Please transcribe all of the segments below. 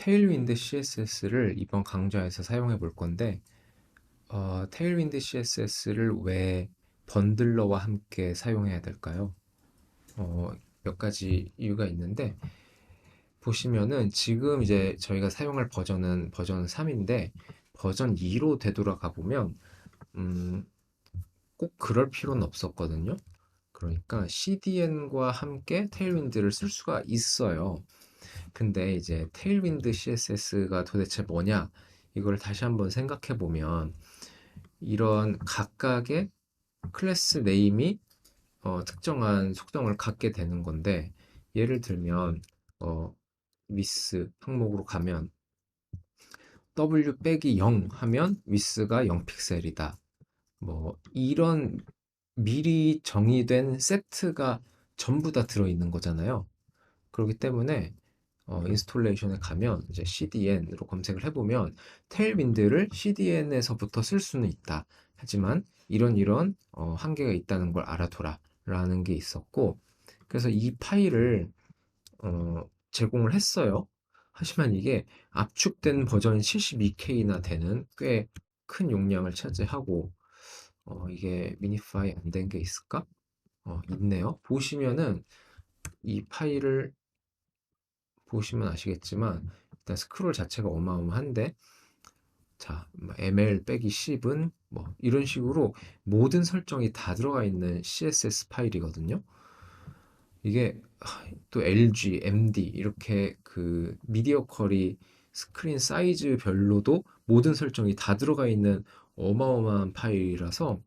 테일윈드 CSS를 이번 강좌에서 사용해 볼 건데, 테일윈드 CSS를 왜 번들러와 함께 사용해야 될까요? 몇 가지 이유가 있는데, 보시면은 지금 이제 저희가 사용할 버전은 버전 3인데, 버전 2로 되돌아가 보면, 음, 꼭 그럴 필요는 없었거든요. 그러니까 CDN과 함께 테일윈드를 쓸 수가 있어요. 근데 이제 테일윈드 CSS가 도대체 뭐냐? 이걸 다시 한번 생각해 보면 이런 각각의 클래스 네임이 특정한 속성을 갖게 되는 건데 예를 들면 어, 위스 항목으로 가면 W-0 하면 위스가 0 픽셀이다. 뭐 이런 미리 정의된 세트가 전부 다 들어있는 거잖아요. 그렇기 때문에 인스톨레이션에 가면 이제 CDN으로 검색을 해보면 테일윈드를 CDN에서부터 쓸 수는 있다. 하지만 이런 한계가 있다는 걸 알아둬라 라는 게 있었고 그래서 이 파일을 제공을 했어요. 하지만 이게 압축된 버전 72K나 되는 꽤 큰 용량을 차지하고 이게 미니파이 안 된 게 있을까? 있네요. 보시면은 이 파일을 보시면 아시겠지만 일단 스크롤 자체가 어마어마한데 자, ml 빼기 10은 뭐 이런 식으로 모든 설정이 다 들어가 있는 CSS 파일이거든요. 이게 또 LG, MD 이렇게 그 미디어 퀄이 스크린 사이즈별로도 모든 설정이 다 들어가 있는 어마어마한 파일이라서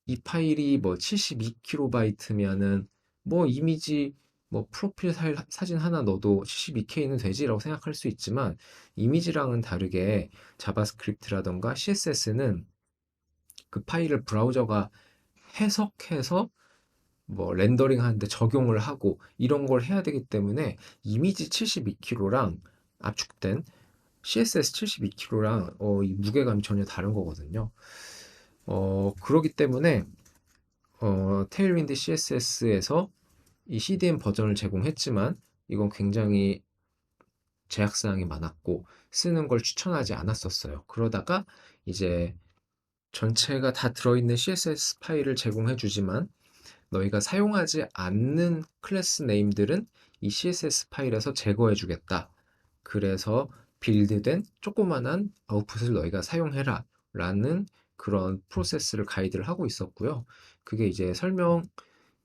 이 파일이 뭐 72kb면은 뭐 이미지 뭐 프로필 사진 하나 넣어도 72K는 되지라고 생각할 수 있지만 이미지랑은 다르게 자바스크립트라던가 CSS는 그 파일을 브라우저가 해석해서 뭐 렌더링 하는데 적용을 하고 이런 걸 해야 되기 때문에 이미지 72kg랑 압축된 CSS 72kg랑 이 무게감이 전혀 다른 거거든요. 그러기 때문에 테일윈드 CSS에서 이 CDN 버전을 제공했지만 이건 굉장히 제약사항이 많았고 쓰는 걸 추천하지 않았었어요. 그러다가 이제 전체가 다 들어있는 CSS 파일을 제공해주지만 너희가 사용하지 않는 클래스 네임들은 이 CSS 파일에서 제거해주겠다. 그래서 빌드된 조그만한 아웃풋을 너희가 사용해라 라는 그런 프로세스를 가이드를 하고 있었고요. 그게 이제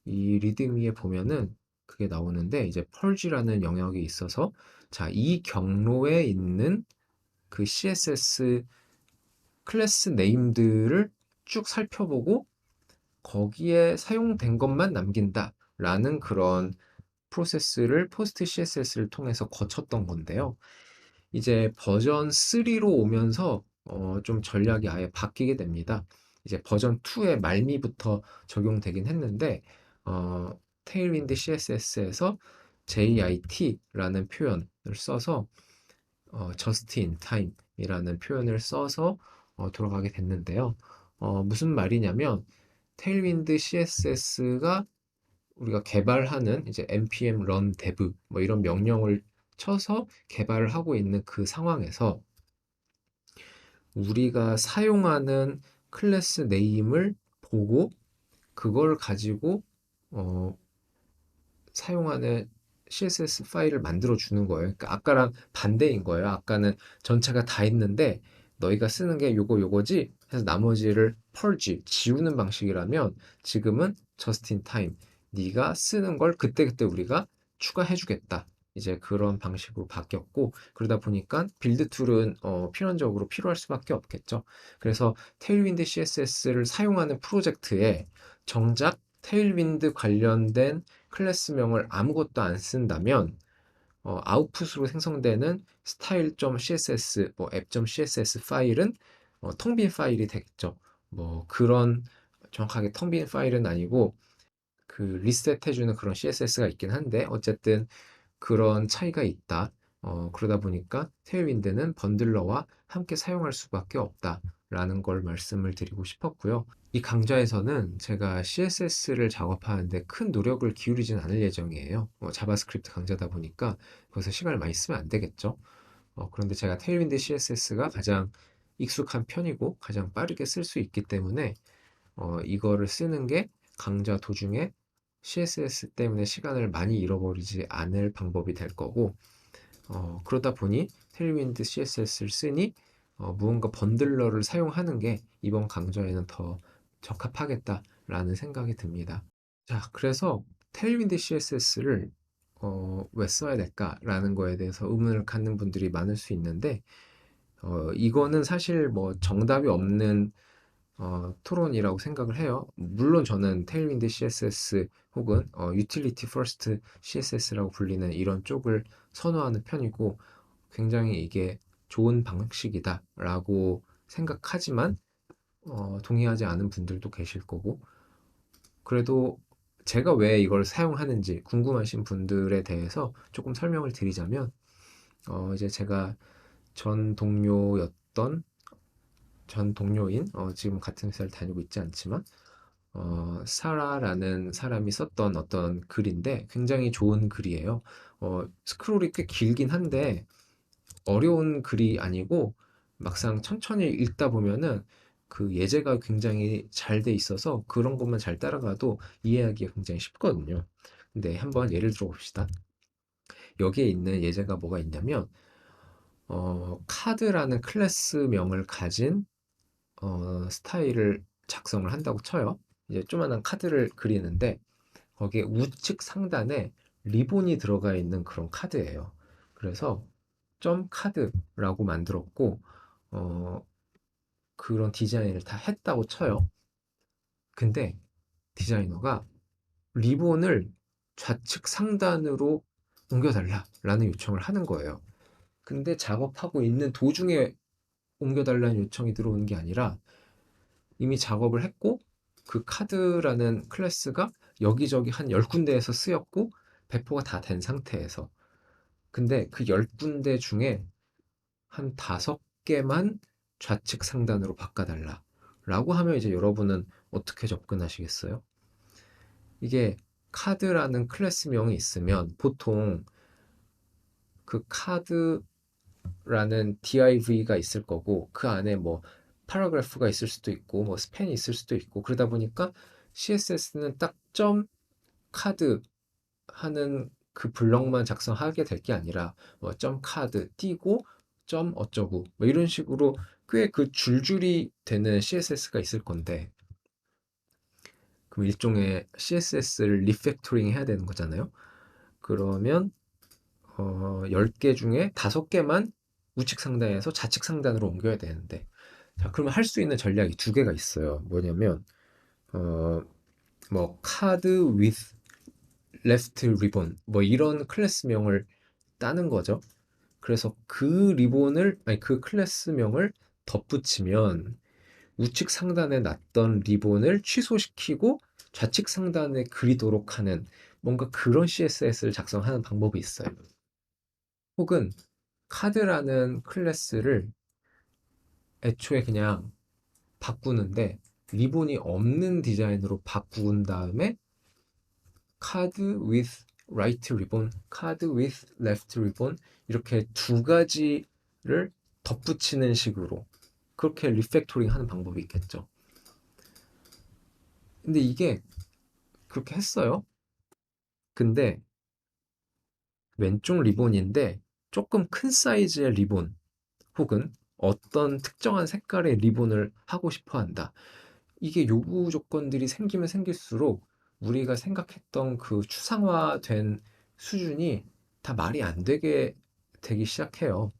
이 리드미에 보면은 그게 나오는데 이제 펄지라는 영역이 있어서 자, 이 경로에 있는 그 CSS 클래스 네임들을 쭉 살펴보고 거기에 사용된 것만 남긴다라는 그런 프로세스를 포스트 CSS를 통해서 거쳤던 건데요. 이제 버전 3로 오면서 좀 전략이 아예 바뀌게 됩니다. 이제 버전 2의 말미부터 적용되긴 했는데 테일윈드 CSS에서 JIT라는 표현을 써서 just in time이라는 표현을 써서 돌아가게 됐는데요. 무슨 말이냐면 테일윈드 CSS가 우리가 개발하는 이제 npm run dev 뭐 이런 명령을 쳐서 개발을 하고 있는 그 상황에서 우리가 사용하는 클래스 네임을 보고 그걸 가지고 어, 사용하는 CSS 파일을 만들어 주는 거예요. 그러니까 아까랑 반대인 거예요. 아까는 전체가 다 있는데 너희가 쓰는 게 요거지 해서 나머지를 펄지 지우는 방식이라면 지금은 just in time 네가 쓰는 걸 그때그때 우리가 추가해 주겠다. 이제 그런 방식으로 바뀌었고 그러다 보니까 빌드 툴은 필연적으로 필요할 수밖에 없겠죠. 그래서 테일윈드 CSS를 사용하는 프로젝트에 정작 테일윈드 관련된 클래스명을 아무것도 안 쓴다면 아웃풋으로 생성되는 style.css, 뭐 app.css 파일은 텅빈 파일이 되겠죠. 뭐 그런 정확하게 텅 빈 파일은 아니고 그 리셋해주는 그런 CSS가 있긴 한데 어쨌든 그런 차이가 있다. 그러다 보니까 테일윈드는 번들러와 함께 사용할 수밖에 없다. 라는 걸 말씀을 드리고 싶었고요. 이 강좌에서는 제가 CSS를 작업하는데 큰 노력을 기울이진 않을 예정이에요. 자바스크립트 강좌다 보니까 거기서 시간을 많이 쓰면 안 되겠죠. 그런데 제가 테일윈드 CSS가 가장 익숙한 편이고 가장 빠르게 쓸 수 있기 때문에 이거를 쓰는 게 강좌 도중에 CSS 때문에 시간을 많이 잃어버리지 않을 방법이 될 거고, 그러다 보니 테일윈드 CSS를 쓰니 무언가 번들러를 사용하는 게 이번 강좌에는 더 적합하겠다라는 생각이 듭니다. 자, 그래서 테일윈드 CSS를 왜 써야 될까라는 거에 대해서 의문을 갖는 분들이 많을 수 있는데, 이거는 사실 뭐 정답이 없는 토론이라고 생각을 해요. 물론 저는 테일윈드 CSS 혹은 Utility First CSS라고 불리는 이런 쪽을 선호하는 편이고 굉장히 이게 좋은 방식이다라고 생각하지만 동의하지 않은 분들도 계실 거고 그래도 제가 왜 이걸 사용하는지 궁금하신 분들에 대해서 조금 설명을 드리자면 이제 제가 전 동료였던 전 동료인 지금 같은 회사를 다니고 있지 않지만 사라라는 사람이 썼던 어떤 글인데 굉장히 좋은 글이에요. 스크롤이 꽤 길긴 한데 어려운 글이 아니고 막상 천천히 읽다 보면은 그 예제가 굉장히 잘 돼 있어서 그런 것만 잘 따라가도 이해하기가 굉장히 쉽거든요. 근데 한번 예를 들어 봅시다. 여기에 있는 예제가 뭐가 있냐면 카드라는 클래스명을 가진 스타일을 작성을 한다고 쳐요. 이제 조만한 카드를 그리는데 거기에 우측 상단에 리본이 들어가 있는 그런 카드예요. 그래서 점 카드라고 만들었고 어, 그런 디자인을 다 했다고 쳐요. 근데 디자이너가 리본을 좌측 상단으로 옮겨달라라는 요청을 하는 거예요. 근데 작업하고 있는 도중에 옮겨달라는 요청이 들어오는 게 아니라 이미 작업을 했고 그 카드라는 클래스가 여기저기 한 10군데에서 쓰였고 배포가 다 된 상태에서 근데 그 10군데 중에 한 5개만 좌측 상단으로 바꿔달라 라고 하면 이제 여러분은 어떻게 접근하시겠어요? 이게 카드라는 클래스명이 있으면 보통 그 카드라는 div가 있을 거고 그 안에 뭐 파라그래프가 있을 수도 있고 뭐 스팬이 있을 수도 있고 그러다 보니까 CSS는 딱 점 카드 하는 그 블럭만 작성하게 될 게 아니라 뭐 점 카드 띄고 점 어쩌고 뭐 이런 식으로 꽤 그 줄줄이 되는 CSS가 있을 건데 그럼 일종의 CSS를 리팩토링 해야 되는 거잖아요. 그러면 10개 중에 5개만 우측 상단에서 좌측 상단으로 옮겨야 되는데 자, 그러면 할 수 있는 전략이 두 개가 있어요. 뭐냐면 어, 뭐 카드 with left ribbon 뭐 이런 클래스명을 따는 거죠. 그래서 그 리본을 아니 그 클래스명을 덧붙이면 우측 상단에 놨던 리본을 취소시키고 좌측 상단에 그리도록 하는 뭔가 그런 CSS를 작성하는 방법이 있어요. 혹은 카드라는 클래스를 애초에 그냥 바꾸는데 리본이 없는 디자인으로 바꾼 다음에 카드 with right ribbon, 카드 with left ribbon 이렇게 두 가지를 덧붙이는 식으로 그렇게 리팩토링 하는 방법이 있겠죠. 근데 이게 그렇게 했어요. 근데 왼쪽 리본인데 조금 큰 사이즈의 리본 혹은 어떤 특정한 색깔의 리본을 하고 싶어 한다. 이게 요구 조건들이 생기면 생길수록 우리가 생각했던 그 추상화된 수준이 다 말이 안 되게 되기 시작해요.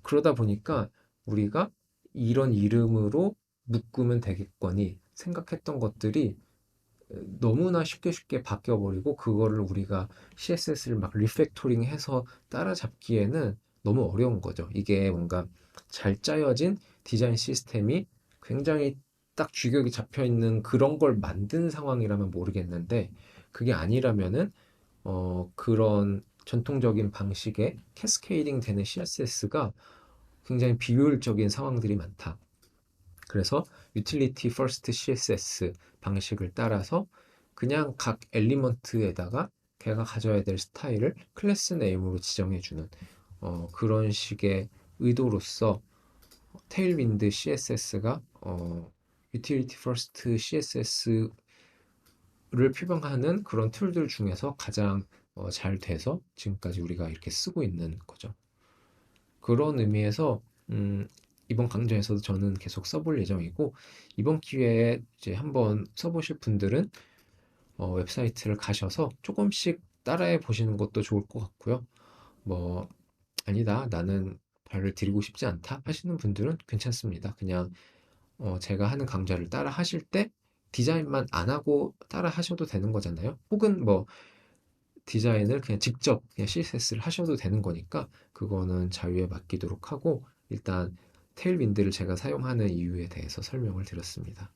그러다 보니까 우리가 이런 이름으로 묶으면 되겠거니 생각했던 것들이 너무나 쉽게 쉽게 바뀌어버리고 그거를 우리가 CSS를 막 리팩토링 해서 따라잡기에는 너무 어려운 거죠. 이게 뭔가 잘 짜여진 디자인 시스템이 굉장히 딱 규격이 잡혀 있는 그런 걸 만든 상황이라면 모르겠는데 그게 아니라면은 그런 전통적인 방식의 캐스케이딩 되는 CSS가 굉장히 비효율적인 상황들이 많다. 그래서 utility first CSS 방식을 따라서 그냥 각 엘리먼트에다가 걔가 가져야 될 스타일을 클래스 네임으로 지정해주는 그런 식의 의도로서 테일윈드 CSS가 utility first CSS를 표방하는 그런 툴들 중에서 가장 잘 돼서 지금까지 우리가 이렇게 쓰고 있는 거죠. 그런 의미에서 이번 강좌에서도 저는 계속 써볼 예정이고 이번 기회에 이제 한번 써보실 분들은 웹사이트를 가셔서 조금씩 따라해 보시는 것도 좋을 것 같고요. 뭐 아니다, 나는 발을 들이고 싶지 않다 하시는 분들은 괜찮습니다. 그냥 제가 하는 강좌를 따라 하실 때 디자인만 안 하고 따라 하셔도 되는 거잖아요. 혹은 뭐 디자인을 그냥 직접 그냥 CSS를 하셔도 되는 거니까 그거는 자유에 맡기도록 하고 일단 테일윈드를 제가 사용하는 이유에 대해서 설명을 드렸습니다.